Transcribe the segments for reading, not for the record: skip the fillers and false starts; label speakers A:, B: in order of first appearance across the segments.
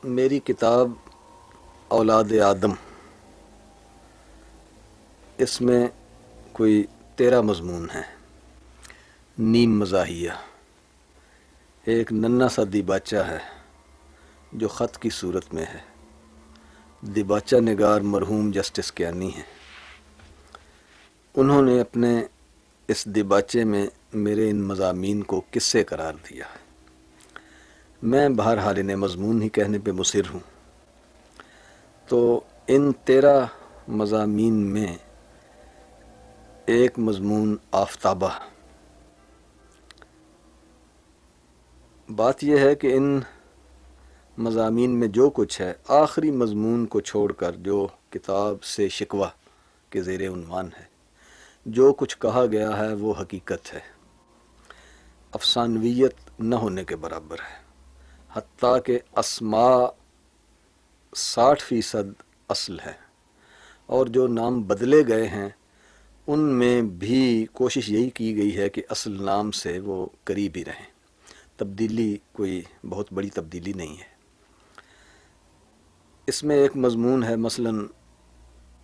A: میری کتاب اولاد آدم، اس میں کوئی 13 مضمون ہیں۔ نیم مزاحیہ، ایک ننھا سا دیباچہ ہے جو خط کی صورت میں ہے۔ دیباچہ نگار مرحوم جسٹس کیانی ہیں۔ انہوں نے اپنے اس دیباچے میں میرے ان مضامین کو قصے قرار دیا ہے۔ میں بہرحال انہیں مضمون ہی کہنے پہ مصر ہوں۔ تو ان 13 مضامین میں ایک مضمون آفتابہ۔ بات یہ ہے کہ ان مضامین میں جو کچھ ہے، آخری مضمون کو چھوڑ کر جو کتاب سے شکوہ کے زیر عنوان ہے، جو کچھ کہا گیا ہے وہ حقیقت ہے، افسانویت نہ ہونے کے برابر ہے۔ حتیٰ کہ اسماء 60% اصل ہے، اور جو نام بدلے گئے ہیں ان میں بھی کوشش یہی کی گئی ہے کہ اصل نام سے وہ قریب ہی رہیں۔ تبدیلی کوئی بہت بڑی تبدیلی نہیں ہے۔ اس میں ایک مضمون ہے مثلاً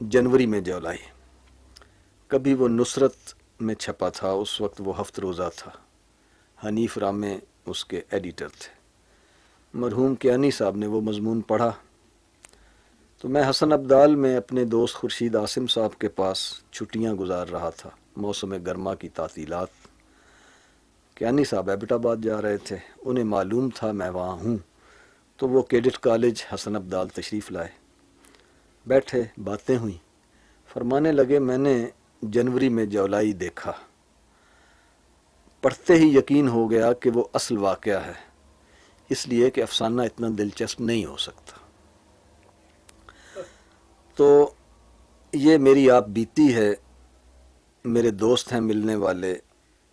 A: جنوری میں جولائی۔ کبھی وہ نصرت میں چھپا تھا، اس وقت وہ ہفت روزہ تھا۔ حنیف رامے اس کے ایڈیٹر تھے۔ مرحوم کیانی صاحب نے وہ مضمون پڑھا تو میں حسن ابدال میں اپنے دوست خورشید عاصم صاحب کے پاس چھٹیاں گزار رہا تھا، موسم گرما کی تعطیلات۔ کیانی صاحب ایبٹ آباد جا رہے تھے، انہیں معلوم تھا میں وہاں ہوں، تو وہ کیڈٹ کالج حسن ابدال تشریف لائے۔ بیٹھے، باتیں ہوئیں، فرمانے لگے میں نے جنوری میں جولائی دیکھا۔ پڑھتے ہی یقین ہو گیا کہ وہ اصل واقعہ ہے، اس لیے کہ افسانہ اتنا دلچسپ نہیں ہو سکتا۔ تو یہ میری آپ بیتی ہے۔ میرے دوست ہیں ملنے والے،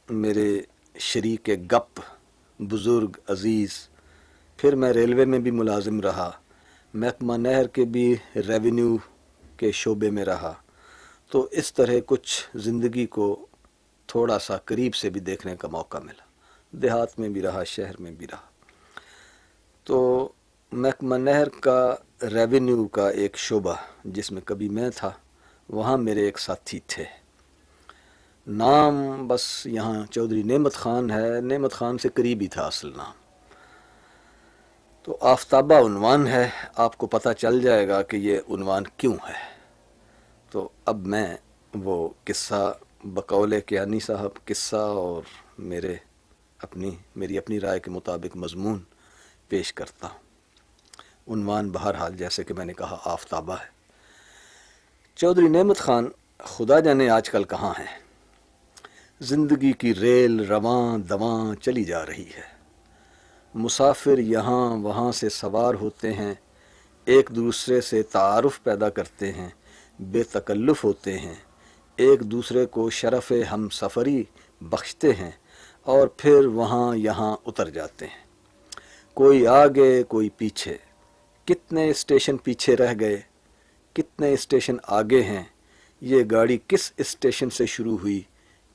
A: میرے شریک گپ، بزرگ عزیز۔ پھر میں ریلوے میں بھی ملازم رہا، محکمہ نہر کے بھی ریونیو کے شعبے میں رہا۔ تو اس طرح کچھ زندگی کو تھوڑا سا قریب سے بھی دیکھنے کا موقع ملا۔ دیہات میں بھی رہا، شہر میں بھی رہا۔ تو محکمہ نہر کا ریونیو کا ایک شعبہ جس میں کبھی میں تھا، وہاں میرے ایک ساتھی تھے۔ نام بس یہاں چودھری نعمت خان ہے، نعمت خان سے قریب ہی تھا اصل نام۔ تو آفتابہ عنوان ہے، آپ کو پتہ چل جائے گا کہ یہ عنوان کیوں ہے۔ تو اب میں وہ قصہ بقول کیانی صاحب قصہ اور میری اپنی رائے کے مطابق مضمون پیش کرتا ہوں۔ عنوان بہرحال جیسے کہ میں نے کہا آفتابہ ہے۔ چودھری نعمت خان خدا جانے آج کل کہاں ہیں۔ زندگی کی ریل رواں دواں چلی جا رہی ہے۔ مسافر یہاں وہاں سے سوار ہوتے ہیں، ایک دوسرے سے تعارف پیدا کرتے ہیں، بے تکلف ہوتے ہیں، ایک دوسرے کو شرف ہم سفری بخشتے ہیں اور پھر وہاں یہاں اتر جاتے ہیں۔ کوئی آگے کوئی پیچھے، کتنے اسٹیشن پیچھے رہ گئے، کتنے اسٹیشن آگے ہیں، یہ گاڑی کس اسٹیشن سے شروع ہوئی،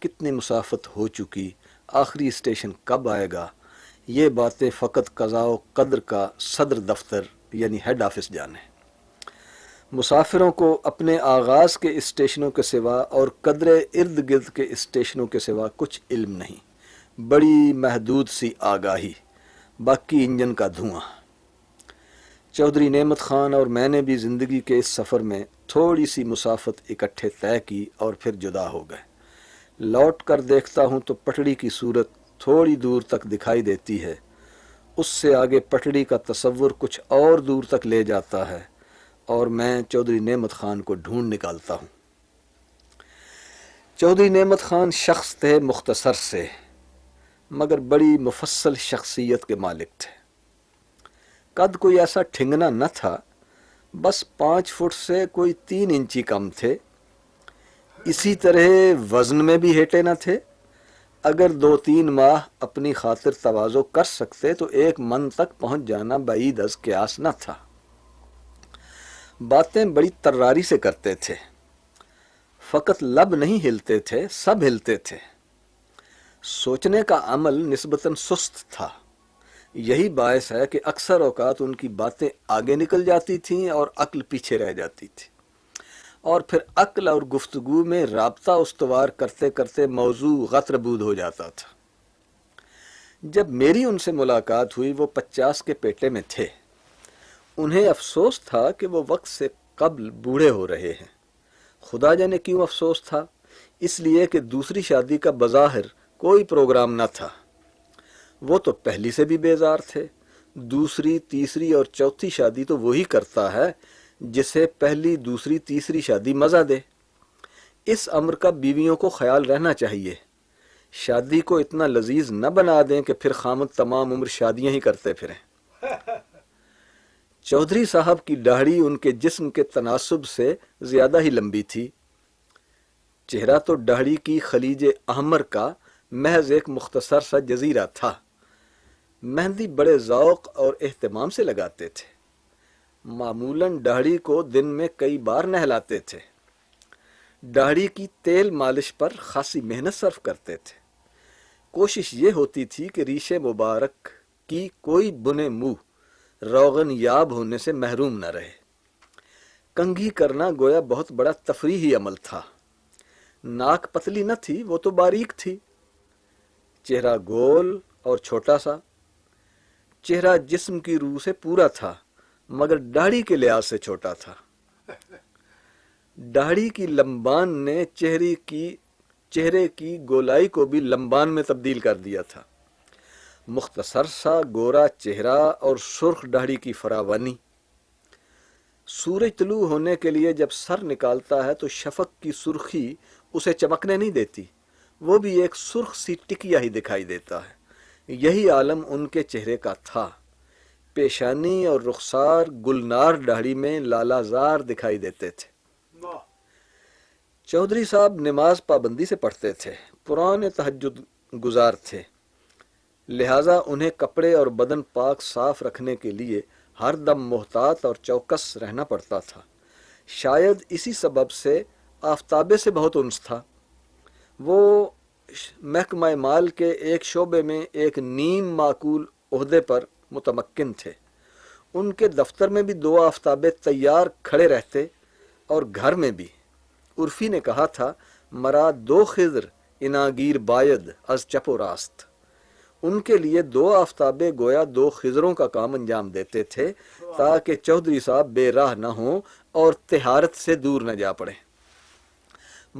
A: کتنی مسافت ہو چکی، آخری اسٹیشن کب آئے گا، یہ باتیں فقط قضاء و قدر کا صدر دفتر یعنی ہیڈ آفس جانے۔ مسافروں کو اپنے آغاز کے اسٹیشنوں کے سوا اور قدر ارد گرد کے اسٹیشنوں کے سوا کچھ علم نہیں، بڑی محدود سی آگاہی، باقی انجن کا دھواں۔ چودھری نعمت خان اور میں نے بھی زندگی کے اس سفر میں تھوڑی سی مسافت اکٹھے طے کی اور پھر جدا ہو گئے۔ لوٹ کر دیکھتا ہوں تو پٹڑی کی صورت تھوڑی دور تک دکھائی دیتی ہے، اس سے آگے پٹڑی کا تصور کچھ اور دور تک لے جاتا ہے، اور میں چودھری نعمت خان کو ڈھونڈ نکالتا ہوں۔ چودھری نعمت خان شخص تھے مختصر سے، مگر بڑی مفصل شخصیت کے مالک تھے۔ قد کوئی ایسا ٹھنگنا نہ تھا، بس 5 فٹ سے کوئی 3 انچی کم تھے۔ اسی طرح وزن میں بھی ہیٹے نہ تھے۔ اگر 2-3 ماہ اپنی خاطر تواضع کر سکتے تو 1 من تک پہنچ جانا بعید از قیاس نہ تھا۔ باتیں بڑی تراری سے کرتے تھے، فقط لب نہیں ہلتے تھے، سب ہلتے تھے۔ سوچنے کا عمل نسبتاً سست تھا، یہی باعث ہے کہ اکثر اوقات ان کی باتیں آگے نکل جاتی تھیں اور عقل پیچھے رہ جاتی تھی، اور پھر عقل اور گفتگو میں رابطہ استوار کرتے کرتے موضوع غتربود ہو جاتا تھا۔ جب میری ان سے ملاقات ہوئی وہ 50 کے پیٹے میں تھے۔ انہیں افسوس تھا کہ وہ وقت سے قبل بوڑھے ہو رہے ہیں۔ خدا جانے کیوں افسوس تھا؟ اس لیے کہ دوسری شادی کا بظاہر کوئی پروگرام نہ تھا۔ وہ تو پہلی سے بھی بیزار تھے۔ دوسری، تیسری اور چوتھی شادی تو وہی کرتا ہے جسے پہلی، دوسری، تیسری شادی مزہ دے۔ اس امر کا بیویوں کو خیال رہنا چاہیے۔ شادی کو اتنا لذیذ نہ بنا دیں کہ پھر خامد تمام عمر شادیاں ہی کرتے پھریں۔ چودھری صاحب کی داڑھی ان کے جسم کے تناسب سے زیادہ ہی لمبی تھی۔ چہرہ تو داڑھی کی خلیج احمر کا محض ایک مختصر سا جزیرہ تھا۔ مہندی بڑے ذوق اور اہتمام سے لگاتے تھے۔ معمولاً داڑھی کو دن میں کئی بار نہلاتے تھے۔ داڑھی کی تیل مالش پر خاصی محنت صرف کرتے تھے۔ کوشش یہ ہوتی تھی کہ ریشے مبارک کی کوئی بنے منہ روغن یاب ہونے سے محروم نہ رہے۔ کنگھی کرنا گویا بہت بڑا تفریحی عمل تھا۔ ناک پتلی نہ تھی، وہ تو باریک تھی۔ چہرہ گول اور چھوٹا سا۔ چہرہ جسم کی روح سے پورا تھا مگر داڑھی کے لحاظ سے چھوٹا تھا۔ داڑھی کی لمبان نے چہرے کی گولائی کو بھی لمبان میں تبدیل کر دیا تھا۔ مختصر سا گورا چہرہ اور سرخ داڑھی کی فراوانی۔ سورج طلوع ہونے کے لیے جب سر نکالتا ہے تو شفق کی سرخی اسے چمکنے نہیں دیتی، وہ بھی ایک سرخ سی ٹکیا ہی دکھائی دیتا ہے۔ یہی عالم ان کے چہرے کا تھا۔ پیشانی اور رخسار گلنار داڑھی میں لالا زار دکھائی دیتے تھے۔ چودھری صاحب نماز پابندی سے پڑھتے تھے، پرانے تہجد گزار تھے، لہٰذا انہیں کپڑے اور بدن پاک صاف رکھنے کے لیے ہر دم محتاط اور چوکس رہنا پڑتا تھا۔ شاید اسی سبب سے آفتابے سے بہت انس تھا۔ وہ محکمہ مال کے ایک شعبے میں ایک نیم معقول عہدے پر متمکن تھے۔ ان کے دفتر میں بھی 2 آفتابے تیار کھڑے رہتے اور گھر میں بھی۔ عرفی نے کہا تھا، مرا 2 خضر اناگیر باید از چپ و راست۔ ان کے لیے 2 آفتابے گویا 2 خضروں کا کام انجام دیتے تھے تاکہ چودھری صاحب بے راہ نہ ہوں اور طہارت سے دور نہ جا پڑیں۔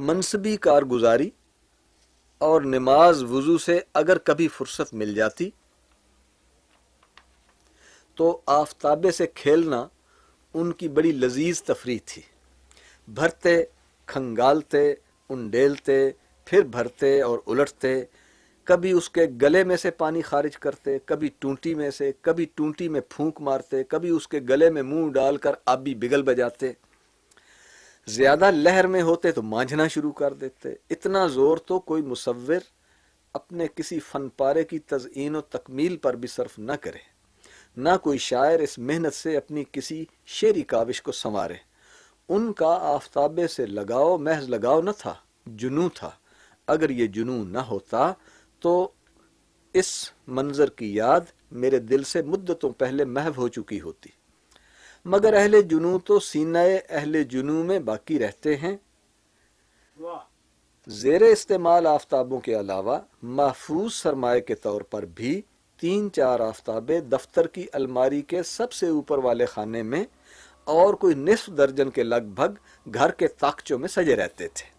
A: منصبی کارگزاری اور نماز وضو سے اگر کبھی فرصت مل جاتی تو آفتابے سے کھیلنا ان کی بڑی لذیذ تفریح تھی۔ بھرتے، کھنگالتے، انڈیلتے، پھر بھرتے اور الٹتے، کبھی اس کے گلے میں سے پانی خارج کرتے، کبھی ٹونٹی میں سے، کبھی ٹونٹی میں پھونک مارتے، کبھی اس کے گلے میں منہ ڈال کر آبی بگل بجاتے۔ زیادہ لہر میں ہوتے تو مانجھنا شروع کر دیتے۔ اتنا زور تو کوئی مصور اپنے کسی فن پارے کی تزئین و تکمیل پر بھی صرف نہ کرے، نہ کوئی شاعر اس محنت سے اپنی کسی شعری کاوش کو سنوارے۔ ان کا آفتابے سے لگاؤ محض لگاؤ نہ تھا، جنوں تھا۔ اگر یہ جنوں نہ ہوتا تو اس منظر کی یاد میرے دل سے مدتوں پہلے محو ہو چکی ہوتی، مگر اہل جنوں تو سینہ اہل جنوں میں باقی رہتے ہیں۔ زیر استعمال آفتابوں کے علاوہ محفوظ سرمایہ کے طور پر بھی 3-4 آفتابے دفتر کی الماری کے سب سے اوپر والے خانے میں اور کوئی نصف درجن کے لگ بھگ گھر کے طاقچوں میں سجے رہتے تھے۔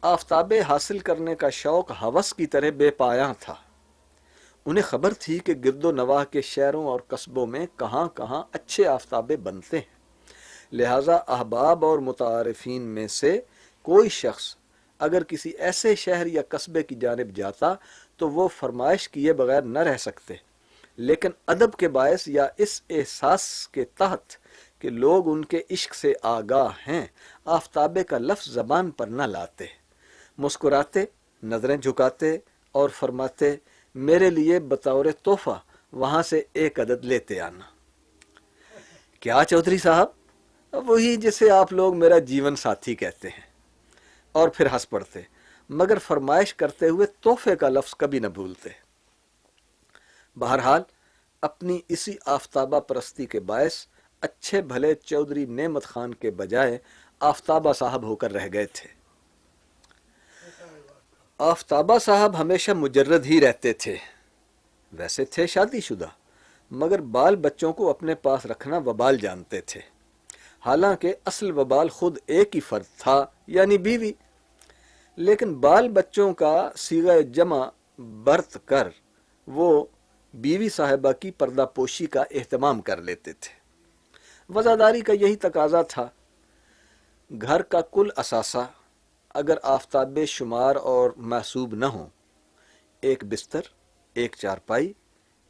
A: آفتابے حاصل کرنے کا شوق ہوس کی طرح بے پایاں تھا۔ انہیں خبر تھی کہ گرد و نواح کے شہروں اور قصبوں میں کہاں کہاں اچھے آفتابے بنتے ہیں، لہٰذا احباب اور متعارفین میں سے کوئی شخص اگر کسی ایسے شہر یا قصبے کی جانب جاتا تو وہ فرمائش کیے بغیر نہ رہ سکتے، لیکن ادب کے باعث یا اس احساس کے تحت کہ لوگ ان کے عشق سے آگاہ ہیں، آفتابے کا لفظ زبان پر نہ لاتے، مسکراتے، نظریں جھکاتے اور فرماتے، میرے لیے بطور تحفہ وہاں سے 1 عدد لیتے آنا۔ کیا چودھری صاحب؟ وہی جسے آپ لوگ میرا جیون ساتھی کہتے ہیں۔ اور پھر ہنس پڑتے، مگر فرمائش کرتے ہوئے تحفے کا لفظ کبھی نہ بھولتے۔ بہرحال اپنی اسی آفتابہ پرستی کے باعث اچھے بھلے چودھری نعمت خان کے بجائے آفتابہ صاحب ہو کر رہ گئے تھے۔ آفتابہ صاحب ہمیشہ مجرد ہی رہتے تھے، ویسے تھے شادی شدہ، مگر بال بچوں کو اپنے پاس رکھنا وبال جانتے تھے، حالانکہ اصل وبال خود ایک ہی فرد تھا یعنی بیوی، لیکن بال بچوں کا صیغہ جمع برت کر وہ بیوی صاحبہ کی پردہ پوشی کا اہتمام کر لیتے تھے۔ وزاداری کا یہی تقاضا تھا۔ گھر کا کل اثاثہ اگر آفتاب شمار اور محسوب نہ ہوں، ایک بستر، ایک چارپائی،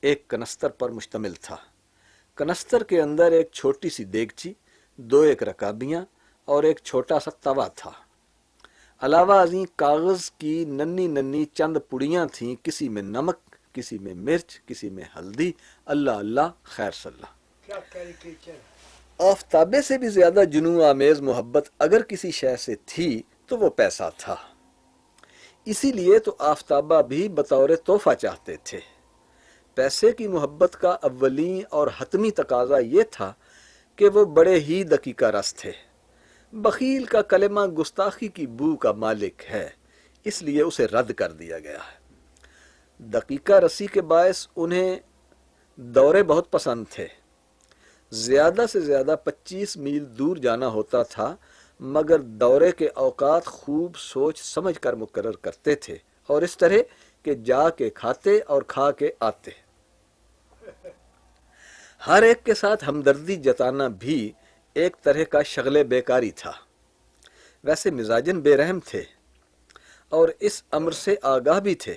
A: ایک کنستر پر مشتمل تھا۔ کنستر کے اندر ایک چھوٹی سی دیگچی، دو ایک رکابیاں اور ایک چھوٹا سا توا تھا۔ علاوہ ازیں کاغذ کی ننھی ننھی چند پڑیاں تھیں، کسی میں نمک، کسی میں مرچ، کسی میں ہلدی، اللہ اللہ خیر صلی۔ آفتابے سے بھی زیادہ جنون آمیز محبت اگر کسی شے سے تھی تو وہ پیسہ تھا۔ اسی لیے تو آفتابہ بھی بطور تحفہ چاہتے تھے۔ پیسے کی محبت کا اولین اور حتمی تقاضا یہ تھا کہ وہ بڑے ہی دقیقہ رس تھے۔ بخیل کا کلمہ گستاخی کی بو کا مالک ہے، اس لیے اسے رد کر دیا گیا ہے۔ دقیقہ رسی کے باعث انہیں دورے بہت پسند تھے۔ زیادہ سے زیادہ 25 میل دور جانا ہوتا تھا، مگر دورے کے اوقات خوب سوچ سمجھ کر مقرر کرتے تھے، اور اس طرح کہ جا کے کھاتے اور کھا کے آتے۔ ہر ایک کے ساتھ ہمدردی جتانا بھی ایک طرح کا شغل بیکاری تھا۔ ویسے مزاجن بے رحم تھے اور اس امر سے آگاہ بھی تھے۔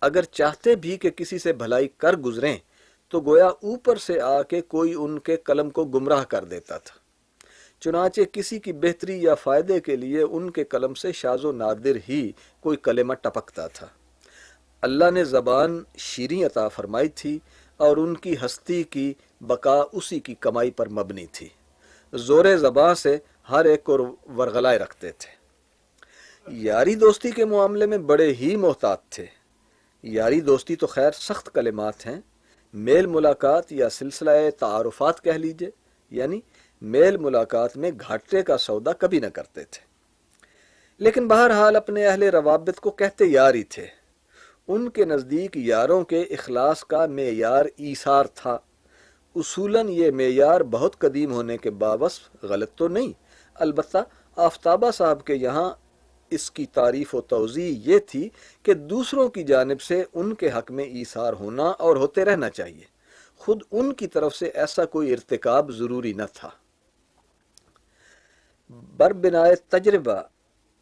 A: اگر چاہتے بھی کہ کسی سے بھلائی کر گزریں تو گویا اوپر سے آ کے کوئی ان کے قلم کو گمراہ کر دیتا تھا۔ چنانچہ کسی کی بہتری یا فائدے کے لیے ان کے قلم سے شاذ و نادر ہی کوئی کلمہ ٹپکتا تھا۔ اللہ نے زبان شیریں عطا فرمائی تھی اور ان کی ہستی کی بقا اسی کی کمائی پر مبنی تھی۔ زور زباں سے ہر ایک کو ورغلائے رکھتے تھے۔ یاری دوستی کے معاملے میں بڑے ہی محتاط تھے۔ یاری دوستی تو خیر سخت کلمات ہیں، میل ملاقات یا سلسلہ تعارفات کہہ لیجئے، یعنی میل ملاقات میں گھاٹے کا سودا کبھی نہ کرتے تھے، لیکن بہرحال اپنے اہل روابط کو کہتے یار ہی تھے۔ ان کے نزدیک یاروں کے اخلاص کا معیار ایثار تھا۔ اصولاً یہ معیار بہت قدیم ہونے کے باوجود غلط تو نہیں، البتہ آفتابہ صاحب کے یہاں اس کی تعریف و توضیح یہ تھی کہ دوسروں کی جانب سے ان کے حق میں ایثار ہونا اور ہوتے رہنا چاہیے، خود ان کی طرف سے ایسا کوئی ارتکاب ضروری نہ تھا۔ بربنائے تجربہ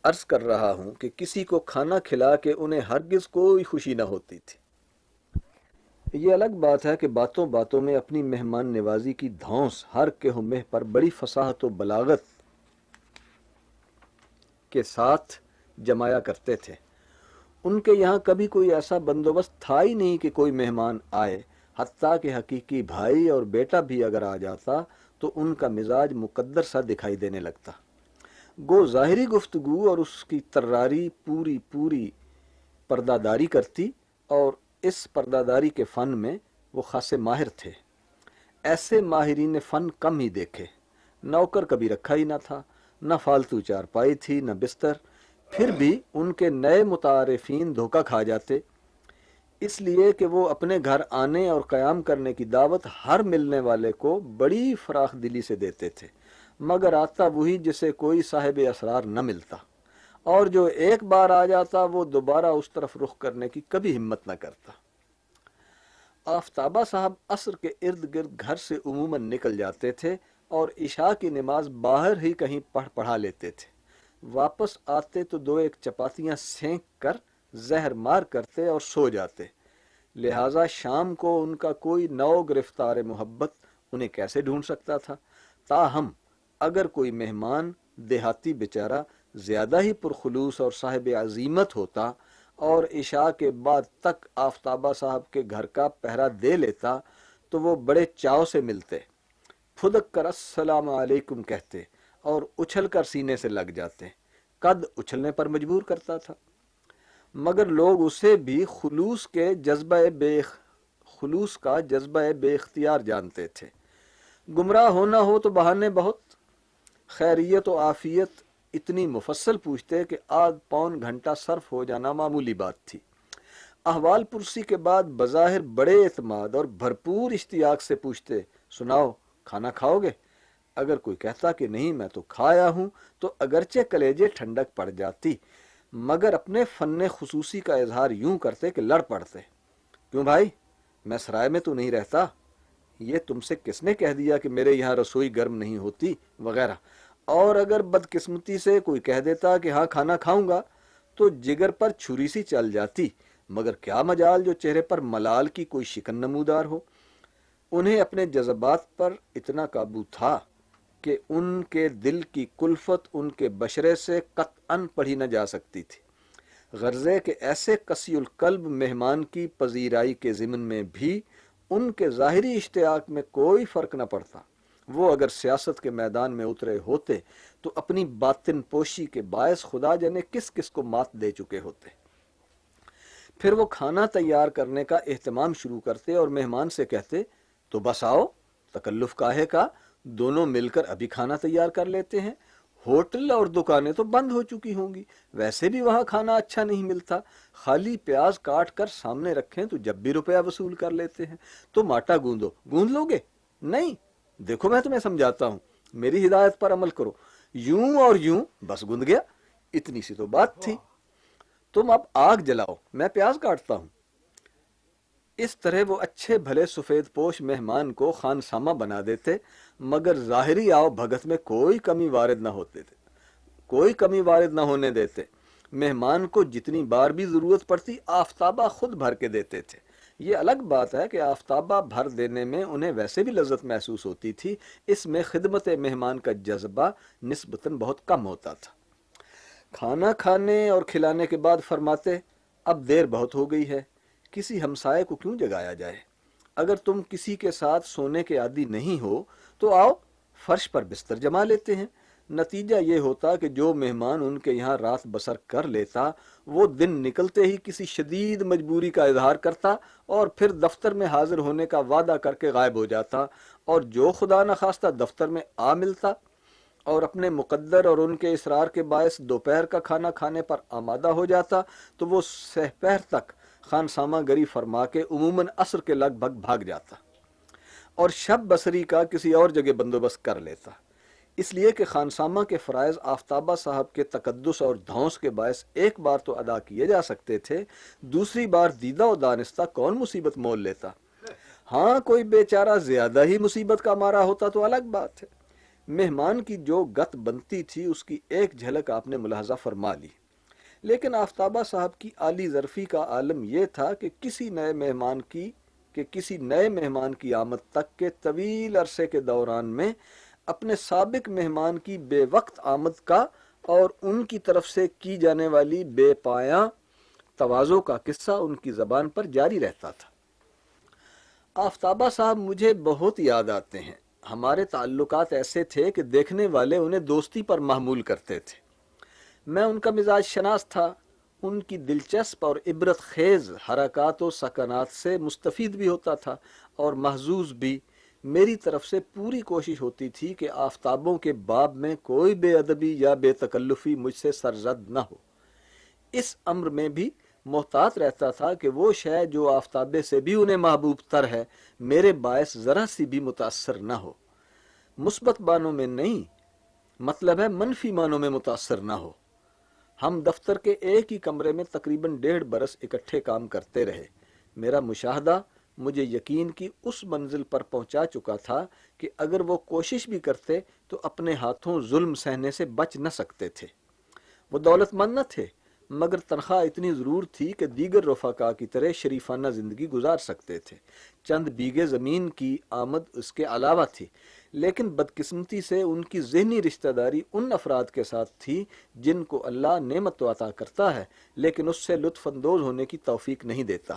A: عرض کر رہا ہوں کہ کسی کو کھانا کھلا کے انہیں ہرگز کوئی خوشی نہ ہوتی تھی۔ یہ الگ بات ہے کہ باتوں باتوں میں اپنی مہمان نوازی کی دھونس ہر کے مہ پر بڑی فصاحت و بلاغت کے ساتھ جمایا کرتے تھے۔ ان کے یہاں کبھی کوئی ایسا بندوبست تھا ہی نہیں کہ کوئی مہمان آئے، حتیٰ کہ حقیقی بھائی اور بیٹا بھی اگر آ جاتا تو ان کا مزاج مقدر سا دکھائی دینے لگتا۔ گو ظاہری گفتگو اور اس کی تراری پوری پردہ داری کرتی، اور اس پردہ داری کے فن میں وہ خاصے ماہر تھے۔ ایسے ماہرین فن کم ہی دیکھے۔ نوکر کبھی رکھا ہی نہ تھا، نہ فالتو چارپائی تھی، نہ بستر، پھر بھی ان کے نئے متعارفین دھوکہ کھا جاتے، اس لیے کہ وہ اپنے گھر آنے اور قیام کرنے کی دعوت ہر ملنے والے کو بڑی فراخ دلی سے دیتے تھے، مگر آتا وہی جسے کوئی صاحب اسرار نہ ملتا، اور جو ایک بار آ جاتا وہ دوبارہ اس طرف رخ کرنے کی کبھی ہمت نہ کرتا۔ آفتابہ صاحب عصر کے ارد گرد گھر سے عموماً نکل جاتے تھے اور عشاء کی نماز باہر ہی کہیں پڑھا لیتے تھے۔ واپس آتے تو دو ایک چپاتیاں سینک کر زہر مار کرتے اور سو جاتے، لہٰذا شام کو ان کا کوئی نو گرفتار محبت انہیں کیسے ڈھونڈ سکتا تھا؟ تاہم اگر کوئی مہمان دیہاتی بیچارہ زیادہ ہی پرخلوص اور صاحب عزیمت ہوتا اور عشاء کے بعد تک آفتابہ صاحب کے گھر کا پہرا دے لیتا تو وہ بڑے چاو سے ملتے، پھدک کر السلام علیکم کہتے اور اچھل کر سینے سے لگ جاتے۔ قد اچھلنے پر مجبور کرتا تھا، مگر لوگ اسے بھی خلوص کے جذبہ بے خلوص کا جذبہ بے اختیار جانتے تھے۔ گمراہ ہونا ہو تو بہانے بہت، خیریت و عافیت اتنی مفصل پوچھتے کہ آدھ پون گھنٹہ صرف ہو جانا معمولی بات تھی۔ احوال پرسی کے بعد بظاہر بڑے اعتماد اور بھرپور اشتیاق سے پوچھتے، سناؤ کھانا کھاؤ گے؟ اگر کوئی کہتا کہ نہیں میں تو کھایا ہوں تو اگرچہ کلیجے ٹھنڈک پڑ جاتی، مگر اپنے فن خصوصی کا اظہار یوں کرتے کہ لڑ پڑتے، کیوں بھائی میں سرائے میں تو نہیں رہتا، یہ تم سے کس نے کہہ دیا کہ میرے یہاں رسوئی گرم نہیں ہوتی، وغیرہ۔ اور اگر بدقسمتی سے کوئی کہہ دیتا کہ ہاں کھانا کھاؤں گا تو جگر پر چھری سی چل جاتی، مگر کیا مجال جو چہرے پر ملال کی کوئی شکن نمودار ہو۔ انہیں اپنے جذبات پر اتنا قابو تھا کہ ان کے دل کی کلفت ان کے بشرے سے قطعاً پڑھی نہ جا سکتی تھی، غرضے کہ ایسے قسی القلب مہمان کی پذیرائی کے ضمن میں بھی ان کے ظاہری اشتیاق میں کوئی فرق نہ پڑتا۔ وہ اگر سیاست کے میدان میں اترے ہوتے تو اپنی باطن پوشی کے باعث خدا جانے کس کس کو مات دے چکے ہوتے۔ پھر وہ کھانا تیار کرنے کا اہتمام شروع کرتے اور مہمان سے کہتے، تو بس آؤ، تکلف کاہے کا، دونوں مل کر ابھی کھانا تیار کر لیتے ہیں۔ ہوٹل اور دکانیں تو بند ہو چکی ہوں گی، ویسے بھی وہاں کھانا اچھا نہیں ملتا، خالی پیاز کاٹ کر سامنے رکھیں تو جب بھی روپیہ وصول کر لیتے ہیں۔ تو آٹا گوندھ لو گے؟ نہیں، دیکھو میں تمہیں سمجھاتا ہوں، میری ہدایت پر عمل کرو، یوں اور یوں، بس گوندھ گیا، اتنی سی تو بات تھی، تم اب آگ جلاؤ، میں پیاز کاٹتا ہوں۔ اس طرح وہ اچھے بھلے سفید پوش مہمان کو خانسامہ بنا دیتے، مگر ظاہری آؤ بھگت میں کوئی کمی وارد نہ ہونے دیتے۔ مہمان کو جتنی بار بھی ضرورت پڑتی آفتابہ خود بھر کے دیتے تھے۔ یہ الگ بات ہے کہ آفتابہ بھر دینے میں انہیں ویسے بھی لذت محسوس ہوتی تھی، اس میں خدمت مہمان کا جذبہ نسبتاً بہت کم ہوتا تھا۔ کھانا کھانے اور کھلانے کے بعد فرماتے، اب دیر بہت ہو گئی ہے، کسی ہمسائے کو کیوں جگایا جائے؟ اگر تم کسی کے ساتھ سونے کے عادی نہیں ہو تو آؤ فرش پر بستر جما لیتے ہیں۔ نتیجہ یہ ہوتا کہ جو مہمان ان کے یہاں رات بسر کر لیتا وہ دن نکلتے ہی کسی شدید مجبوری کا اظہار کرتا اور پھر دفتر میں حاضر ہونے کا وعدہ کر کے غائب ہو جاتا، اور جو خدا نخواستہ دفتر میں آ ملتا اور اپنے مقدر اور ان کے اصرار کے باعث دوپہر کا کھانا کھانے پر آمادہ ہو جاتا تو وہ سحپہر تک خانسامہ گری فرما کے عموماً عصر کے لگ بھگ بھاگ جاتا اور شب بصری کا کسی اور جگہ بندوبست کر لیتا، اس لیے کہ خانسامہ کے فرائض آفتابہ صاحب کے تقدس اور دھونس کے باعث ایک بار تو ادا کیے جا سکتے تھے، دوسری بار دیدہ و دانستہ کون مصیبت مول لیتا؟ ہاں کوئی بیچارہ زیادہ ہی مصیبت کا مارا ہوتا تو الگ بات ہے۔ مہمان کی جو گت بنتی تھی اس کی ایک جھلک آپ نے ملاحظہ فرما لی، لیکن آفتابہ صاحب کی عالی ظرفی کا عالم یہ تھا کہ کسی نئے مہمان کی آمد تک کے طویل عرصے کے دوران میں اپنے سابق مہمان کی بے وقت آمد کا اور ان کی طرف سے کی جانے والی بے پایاں تواضع کا قصہ ان کی زبان پر جاری رہتا تھا۔ آفتابہ صاحب مجھے بہت یاد آتے ہیں، ہمارے تعلقات ایسے تھے کہ دیکھنے والے انہیں دوستی پر محمول کرتے تھے۔ میں ان کا مزاج شناس تھا، ان کی دلچسپ اور عبرت خیز حرکات و سکنات سے مستفید بھی ہوتا تھا اور محظوظ بھی۔ میری طرف سے پوری کوشش ہوتی تھی کہ آفتابوں کے باب میں کوئی بے ادبی یا بے تکلفی مجھ سے سرزد نہ ہو۔ اس امر میں بھی محتاط رہتا تھا کہ وہ شے جو آفتابے سے بھی انہیں محبوب تر ہے میرے باعث ذرا سی بھی متاثر نہ ہو، مثبت معنوں میں نہیں، مطلب ہے منفی معنوں میں متاثر نہ ہو۔ ہم دفتر کے ایک ہی کمرے میں تقریباً 1.5 برس اکٹھے کام کرتے رہے۔ میرا مشاہدہ مجھے یقین کی اس منزل پر پہنچا چکا تھا کہ اگر وہ کوشش بھی کرتے تو اپنے ہاتھوں ظلم سہنے سے بچ نہ سکتے تھے۔ وہ دولت مند نہ تھے، مگر تنخواہ اتنی ضرور تھی کہ دیگر رفقا کی طرح شریفانہ زندگی گزار سکتے تھے۔ چند بیگھے زمین کی آمد اس کے علاوہ تھی، لیکن بدقسمتی سے ان کی ذہنی رشتہ داری ان افراد کے ساتھ تھی جن کو اللہ نعمت تو عطا کرتا ہے لیکن اس سے لطف اندوز ہونے کی توفیق نہیں دیتا۔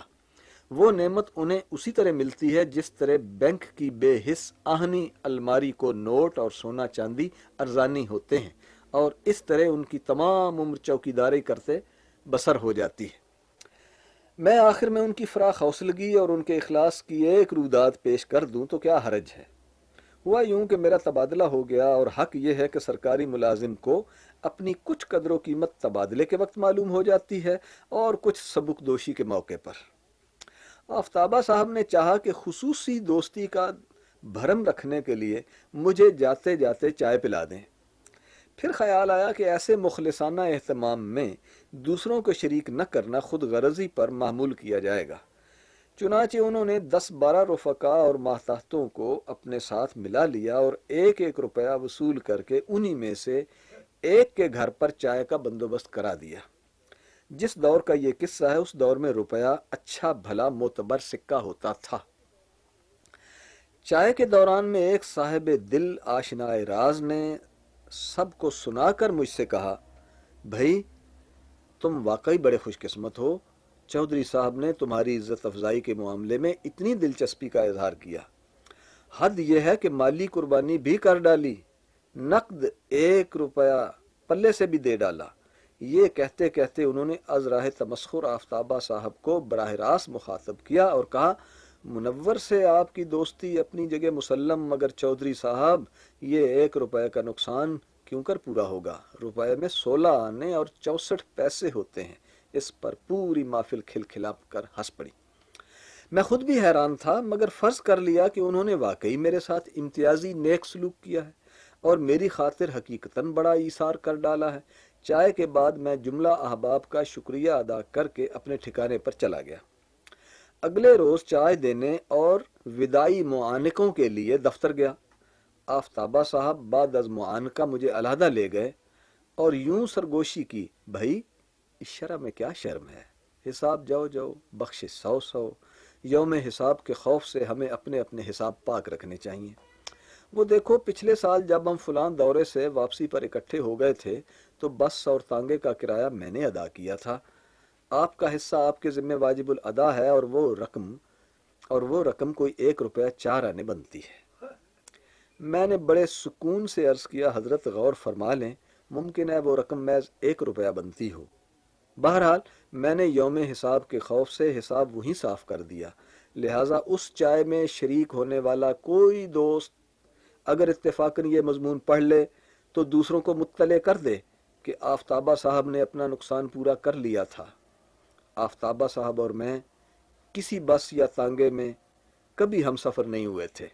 A: وہ نعمت انہیں اسی طرح ملتی ہے جس طرح بینک کی بے حس آہنی الماری کو نوٹ اور سونا چاندی ارزانی ہوتے ہیں، اور اس طرح ان کی تمام عمر چوکیداری کرتے بسر ہو جاتی ہے۔ میں آخر میں ان کی فراخ حوصلگی اور ان کے اخلاص کی ایک روداد پیش کر دوں تو کیا حرج ہے۔ ہوا یوں کہ میرا تبادلہ ہو گیا، اور حق یہ ہے کہ سرکاری ملازم کو اپنی کچھ قدر و قیمت تبادلے کے وقت معلوم ہو جاتی ہے اور کچھ سبکدوشی کے موقع پر۔ آفتابہ صاحب نے چاہا کہ خصوصی دوستی کا بھرم رکھنے کے لیے مجھے جاتے جاتے چائے پلا دیں۔ پھر خیال آیا کہ ایسے مخلصانہ اہتمام میں دوسروں کو شریک نہ کرنا خود غرضی پر معمول کیا جائے گا۔ چنانچہ انہوں نے 10-12 رفقا اور ماتحتوں کو اپنے ساتھ ملا لیا اور 1-1 روپیہ وصول کر کے انہی میں سے ایک کے گھر پر چائے کا بندوبست کرا دیا۔ جس دور کا یہ قصہ ہے، اس دور میں روپیہ اچھا بھلا معتبر سکہ ہوتا تھا۔ چائے کے دوران میں ایک صاحب دل آشنائے راز نے سب کو سنا کر مجھ سے کہا، بھائی تم واقعی بڑے خوش قسمت ہو، چودھری صاحب نے تمہاری عزت افزائی کے معاملے میں اتنی دلچسپی کا اظہار کیا، حد یہ ہے کہ مالی قربانی بھی کر ڈالی، نقد 1 روپیہ پلے سے بھی دے ڈالا۔ یہ کہتے کہتے انہوں نے از راہ تمسخر آفتابہ صاحب کو براہ راست مخاطب کیا اور کہا، منور سے آپ کی دوستی اپنی جگہ مسلم، مگر چودھری صاحب یہ 1 روپے کا نقصان کیوں کر پورا ہوگا؟ روپے میں 16 آنے اور 64 پیسے ہوتے ہیں۔ اس پر پوری محفل کھلکھلا کر ہنس پڑی۔ میں خود بھی حیران تھا، مگر فرض کر لیا کہ انہوں نے واقعی میرے ساتھ امتیازی نیک سلوک کیا ہے اور میری خاطر حقیقتاً بڑا ایثار کر ڈالا ہے۔ چائے کے بعد میں جملہ احباب کا شکریہ ادا کر کے اپنے ٹھکانے پر چلا گیا۔ اگلے روز چائے دینے اور وداعی معانقوں کے لیے دفتر گیا۔ آفتابہ صاحب بعد از معانقہ مجھے علیحدہ لے گئے اور یوں سرگوشی کی، بھائی اس شرح میں کیا شرم ہے، حساب جاؤ جاؤ، بخشش 100 یوم حساب کے خوف سے ہمیں اپنے اپنے حساب پاک رکھنے چاہیے۔ وہ دیکھو پچھلے سال جب ہم فلان دورے سے واپسی پر اکٹھے ہو گئے تھے تو بس اور تانگے کا کرایہ میں نے ادا کیا تھا، آپ کا حصہ آپ کے ذمہ واجب الادا ہے، اور وہ رقم کوئی 1 روپیہ 4 آنے بنتی ہے۔ میں نے بڑے سکون سے عرض کیا، حضرت غور فرما لیں، ممکن ہے وہ رقم محض 1 روپیہ بنتی ہو۔ بہرحال میں نے یوم حساب کے خوف سے حساب وہیں صاف کر دیا، لہٰذا اس چائے میں شریک ہونے والا کوئی دوست اگر اتفاقاً یہ مضمون پڑھ لے تو دوسروں کو مطلع کر دے کہ آفتابہ صاحب نے اپنا نقصان پورا کر لیا تھا۔ آفتابہ صاحب اور میں کسی بس یا تانگے میں کبھی ہم سفر نہیں ہوئے تھے۔